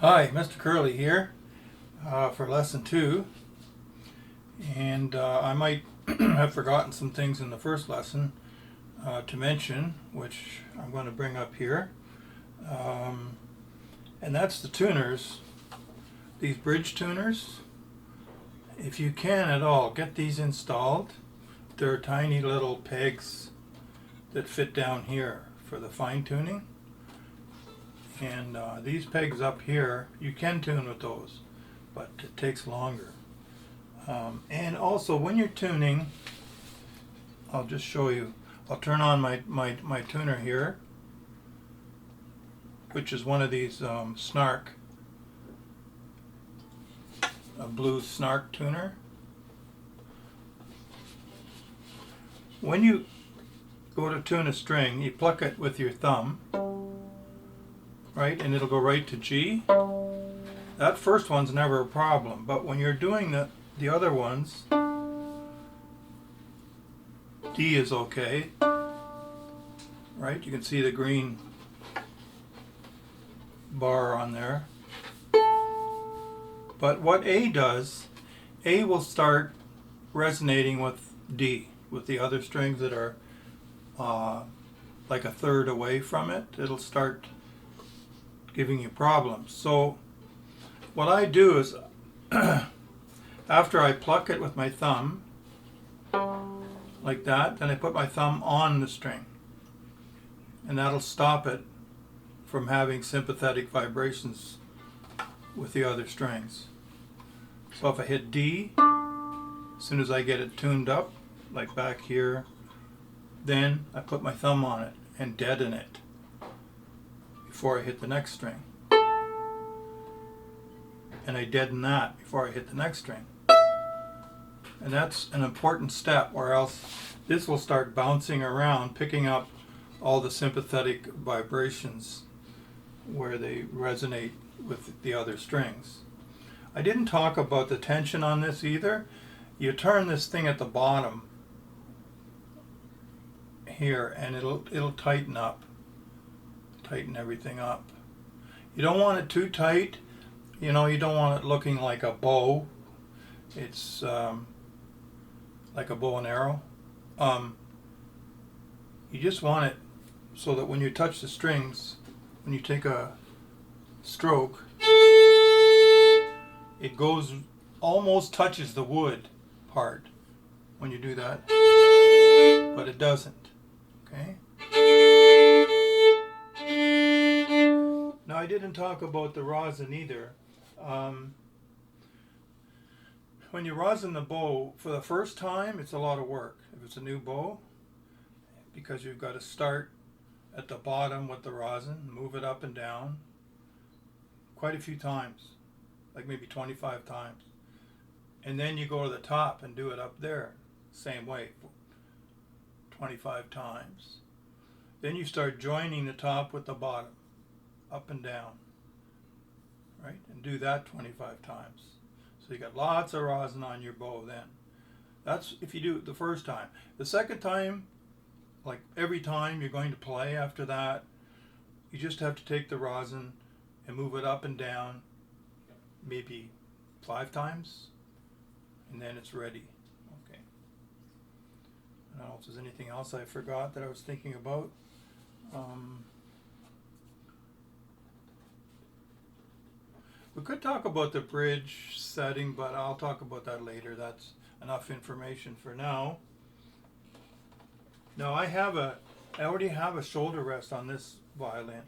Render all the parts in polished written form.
Hi, Mr. Kirley here for lesson 2, and I might have forgotten some things in the first lesson to mention, which I'm going to bring up here, and that's the tuners, these bridge tuners. If you can at all, get these installed. They're tiny little pegs that fit down here for the fine tuning. And these pegs up here, you can tune with those, but it takes longer. And also when you're tuning, I'll just show you. I'll turn on my tuner here, which is one of these Snark, a blue Snark tuner. When you go to tune a string, you pluck it with your thumb, right, and it'll go right to G. That first one's never a problem, but when you're doing the other ones, D is okay, right? You can see the green bar on there. But what A does, A will start resonating with D, with the other strings that are like a third away from it. It'll start giving you problems. So what I do is after I pluck it with my thumb like that, then I put my thumb on the string, and that'll stop it from having sympathetic vibrations with the other strings. So if I hit D, as soon as I get it tuned up, like back here, then I put my thumb on it and deaden it before I hit the next string. And I deaden that before I hit the next string. And that's an important step, or else this will start bouncing around, picking up all the sympathetic vibrations where they resonate with the other strings. I didn't talk about the tension on this either. You turn this thing at the bottom here and it'll tighten up. Tighten everything up. You don't want it too tight. You don't want it looking like a bow. It's like a bow and arrow. You just want it so that when you touch the strings, when you take a stroke, it goes, almost touches the wood part when you do that, but it doesn't. Okay? Now I didn't talk about the rosin either. When you rosin the bow for the first time, it's a lot of work if it's a new bow, because you've got to start at the bottom with the rosin, move it up and down quite a few times, like maybe 25 times, and then you go to the top and do it up there same way 25 times. Then you start joining the top with the bottom, up and down, right, and do that 25 times. So you got lots of rosin on your bow then. That's if you do it the first time. The second time, like every time you're going to play after that, you just have to take the rosin and move it up and down maybe 5 times, and then it's ready. Okay. I don't know if there's anything else I forgot that I was thinking about. We could talk about the bridge setting, but I'll talk about that later. That's enough information for now. Now I already have a shoulder rest on this violin.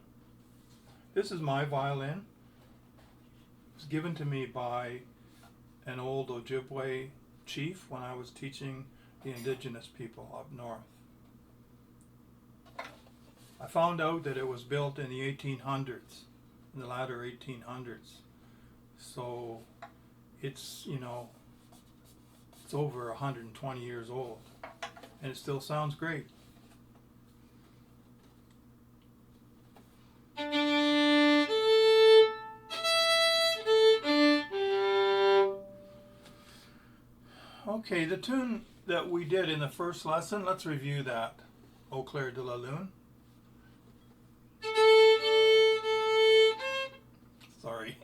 This is my violin. It was given to me by an old Ojibwe chief when I was teaching the indigenous people up north. I found out that it was built in the 1800s, in the latter 1800s. So it's, it's over 120 years old, and it still sounds great. Okay, the tune that we did in the first lesson, let's review that. Au clair de la lune. Sorry. sorry.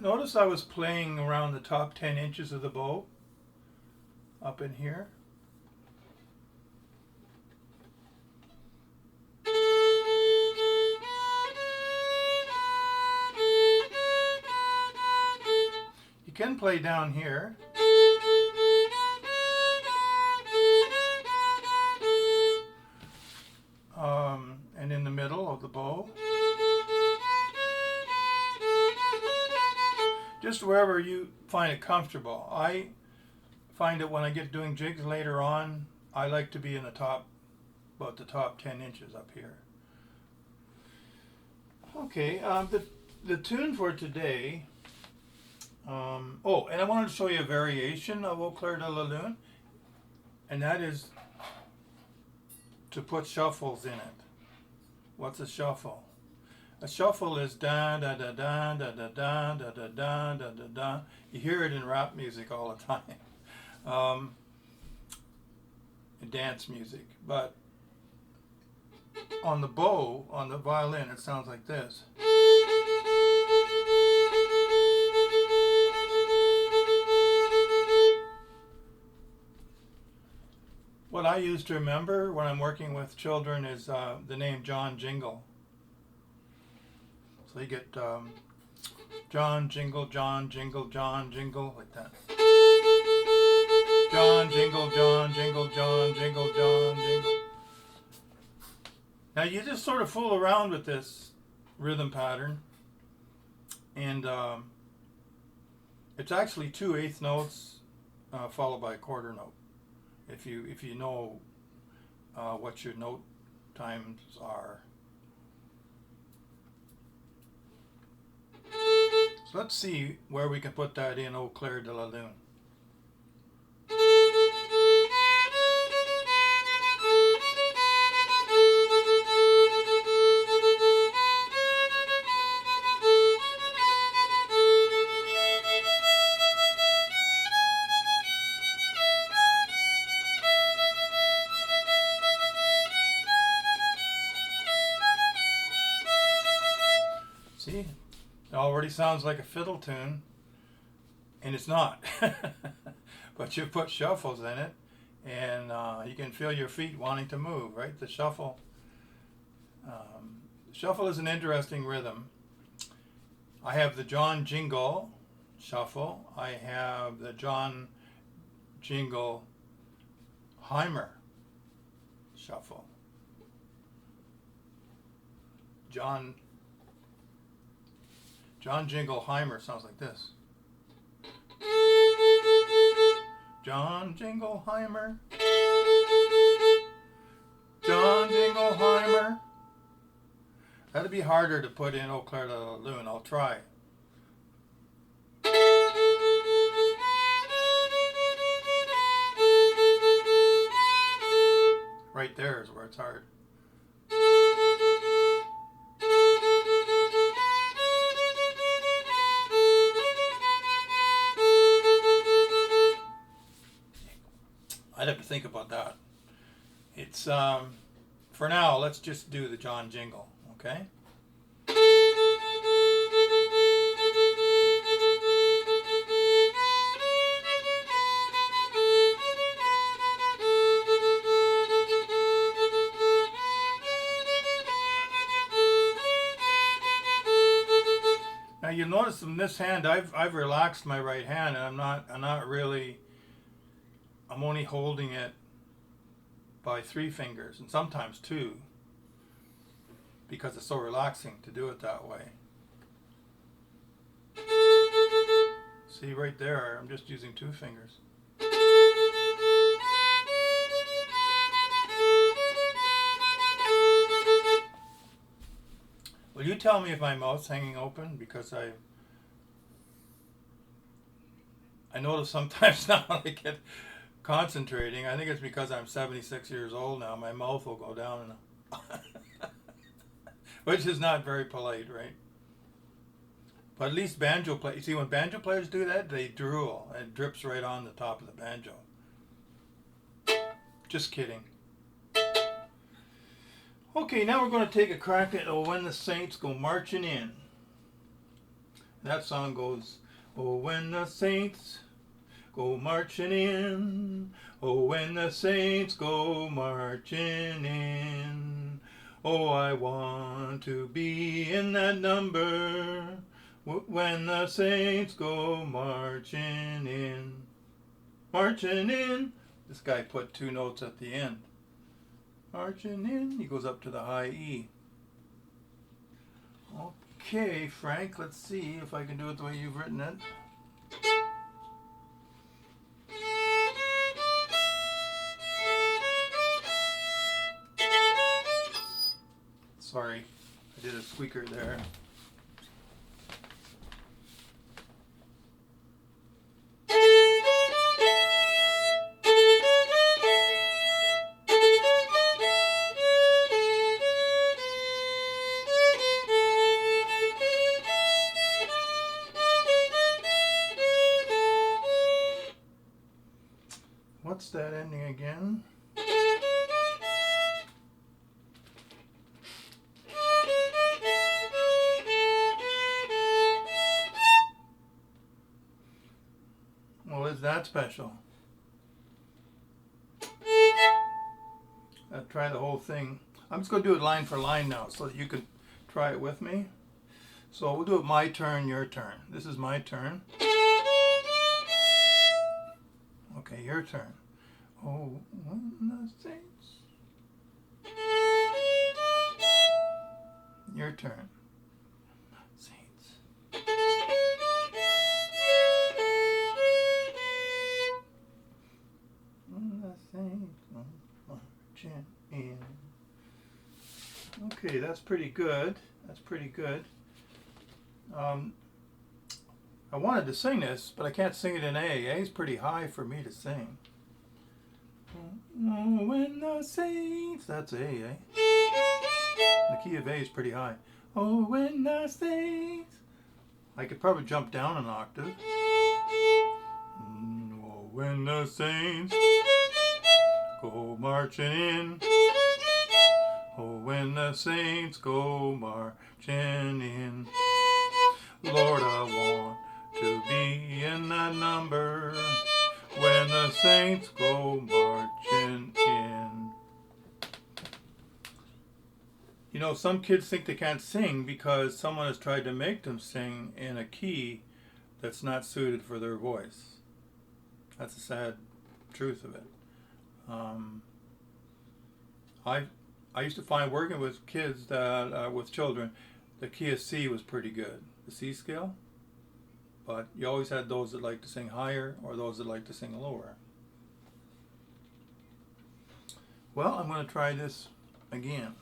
Notice I was playing around the top 10 inches of the bow up in here. You can play down here. And in the middle of the bow. Just wherever you find it comfortable. I find that when I get doing jigs later on, I like to be in the top, about the top 10 inches up here. Okay, the tune for today, oh, and I wanted to show you a variation of Au Clair de la Lune, and that is to put shuffles in it. What's a shuffle? A shuffle is da da da da da da da da da da da da da. You hear it in rap music all the time, in dance music. But on the bow, on the violin, it sounds like this. What I use to remember when I'm working with children is the name John Jingle. So you get John Jingle, John Jingle, John Jingle, like that. John Jingle, John Jingle, John Jingle, John Jingle. Now you just sort of fool around with this rhythm pattern, and it's actually 2 eighth notes followed by a quarter note. If you know what your note times are. So let's see where we can put that in Au Clair de la Lune. See? It already sounds like a fiddle tune, and it's not. But you put shuffles in it, and you can feel your feet wanting to move, right? The shuffle. Shuffle is an interesting rhythm. I have the John Jingle shuffle. I have the John Jingle Heimer shuffle. John Jingleheimer sounds like this. John Jingleheimer. John Jingleheimer. That'd be harder to put in Au Clair de la Lune. I'll try. Right there is where it's hard. I'd have to think about that. It's, for now, let's just do the John Jingle, okay? Now you'll notice in this hand, I've relaxed my right hand, and I'm only holding it by 3 fingers, and sometimes 2, because it's so relaxing to do it that way. See right there, I'm just using 2 fingers. tell me if my mouth's hanging open? Because I notice sometimes now when I get concentrating, I think it's because I'm 76 years old now, my mouth will go down, which is not very polite, right? But at least banjo play. You see, when banjo players do that, they drool. And it drips right on the top of the banjo. Just kidding. Okay, now we're going to take a crack at "Oh, When the Saints Go Marching In." That song goes, "Oh, when the saints go marching in. Oh, when the saints go marching in. Oh, I want to be in that number. When the saints go marching in." Marching in. This guy put 2 notes at the end. Marching in. He goes up to the high E. Okay, Frank, let's see if I can do it the way you've written it. Sorry, I did a squeaker there. What's that ending again? Well, is that special? Try the whole thing. I'm just going to do it line for line now so that you can try it with me. So we'll do it my turn, your turn. This is my turn. Okay, your turn. Oh, when the saints. Your turn. Saints. When the saints go marching in. Okay, that's pretty good. That's pretty good. I wanted to sing this, but I can't sing it in A. A is pretty high for me to sing. Oh, when the saints, that's A, eh? The key of A is pretty high. Oh, when the saints. I could probably jump down an octave. Oh, when the saints go marching in. Oh, when the saints go marching in. Lord, I want to be in that number. When the saints go marching in. You know, some kids think they can't sing because someone has tried to make them sing in a key that's not suited for their voice. That's the sad truth of it. I used to find working with kids that with children, the key of C was pretty good, the C scale. But you always had those that like to sing higher or those that like to sing lower. Well, I'm going to try this again.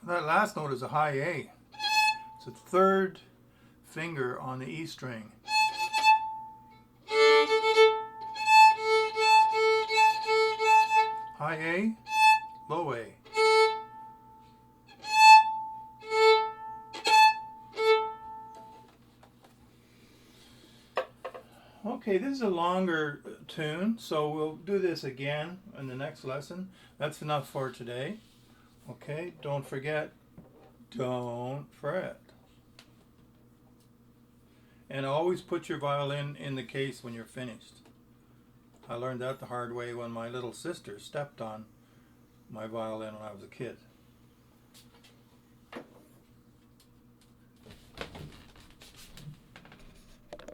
That last note is a high A. It's the third finger on the E string. High A, low A. Okay, this is a longer tune, so we'll do this again in the next lesson. That's enough for today. Okay, don't forget, don't fret. And always put your violin in the case when you're finished. I learned that the hard way when my little sister stepped on my violin when I was a kid.